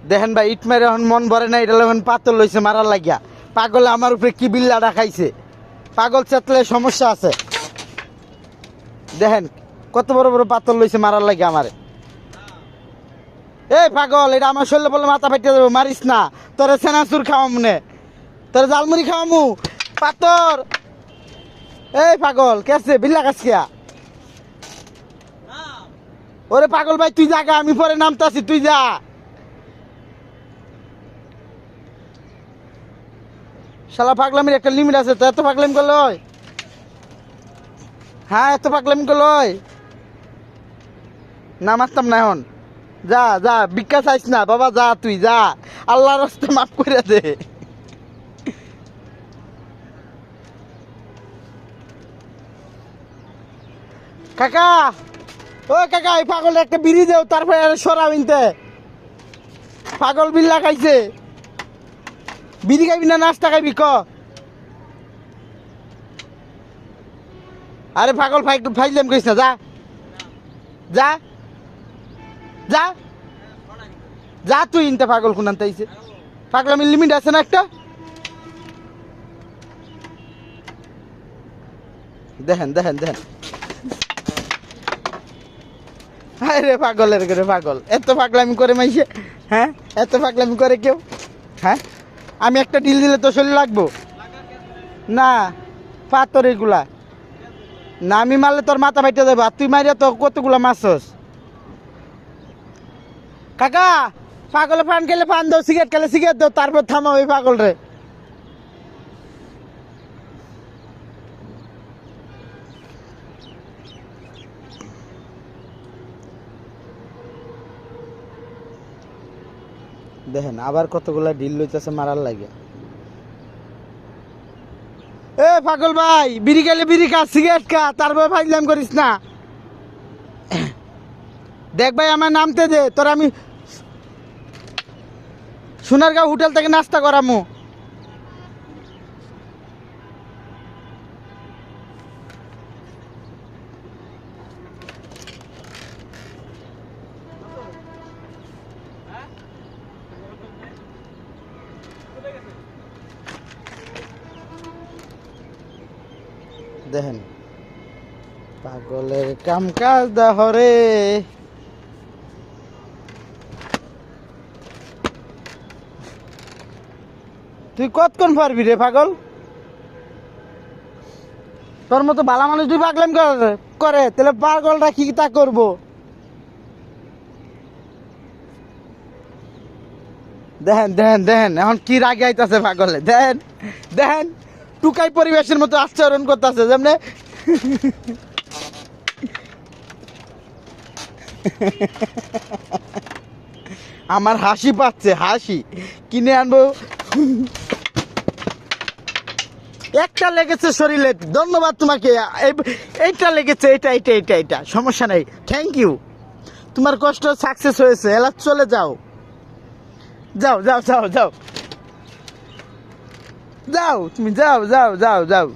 দেখেন ভাই, ইট মেরে এখন মন ভরে না, এটা এখন পাতল লইছে মারার লাগিয়া। পাগলে আমার উপরে কি বিল্লা রাখাইছে, পাগল চেতলে সমস্যা আছে। দেখেন কত বড় বড় পাতল লইছে মারার লাগিয়া আমারে। এই পাগল, এটা আমার শরীরে বলে মাথা ফাটিয়ে দেবো, মারিস না। তোরে সেনাচুর খাওয়াম নে, তোরে জালমুড়ি খাওয়ামু পাতর। এই পাগল কেসে বিল্লা কাছিয়া। ওরে পাগল ভাই তুই জাগা, আমি পরে নামতাছি, তুই যা। শালা পাগলামির একটা লিমিট আছে তো, এত পাগলামি করলে হয়? হ্যাঁ এত পাগলামি করলে হয়? না মারতাম না এখন। যা যা, ভিক্ষা চাইস না বাবা, যা তুই যা, আল্লাহর রাস্তা মাফ করে দে। কাকা, ও কাকা, এই পাগল একটা বিড়ি দেও, তারপরে সরাবিনতে। পাগল বিল্লা খাইছে, বিড়ি খাইবি না নাস্তা খাইবি ক? আরে পাগল ফাইজলাম করিস না, যা যা যা যা, তুই ইনতে পাগল খুনান তাইছে। পাগলামির লিমিট আছে না একটা? দেখেন দেখেন দেখেন, আরে পাগলের করে পাগল, এত পাগলামি করে মাইছে। হ্যাঁ এত পাগলামি করে কেউ? হ্যাঁ আমি একটা ডিল দিলে তো শরীর লাগবো না? পাথর এগুলা না, আমি মারলে তোর মাথা ফাইটে দেবো, আর তুই মারিয়া তো কতগুলা মারছস। কাকা, পাগলে পান খেলে পান দাও, সিগারেট খেলে সিগারেট দাও, তারপর থামাও এই পাগল রে। দেখেন আবার কতগুলা ডিল লইতেছে মারার লাগে। এ পাগল ভাই, বিড়ি খেলে বিড়ি খা, সিগারেট খা, তারপর ফাইজলাম করিস না। দেখ ভাই আমার নামতে দে, তোর আমি সোনারগাঁও হোটেল থেকে নাস্তা করামু। দেখেন পাগলের কাম কাজ দহরে। তুই কতক্ষণ পারবি রে পাগল? তোর মতো ভালো মানুষ তুই পাগলাম করে, তাহলে পাগলটা কি তা করবো? দেখেন দেখেন দেখেন এখন কি রাগে আইতাছে পাগলে। দেখেন দেখেন, টুকাই পরিবেশের মতো আচরণ করতেছে যেমনে। আমার হাসি পাচ্ছে, হাসি কিনে আনবো। একটা লেগেছে শরীরে, ধন্যবাদ তোমাকে। এইটা লেগেছে, এটা এটা এটা এটা সমস্যা নাই, থ্যাংক ইউ। তোমার কষ্ট সাকসেস হয়েছে, এলা চলে যাও, যাও যাও যাও যাও যাও, তুমি যাও যাও যাও যাও।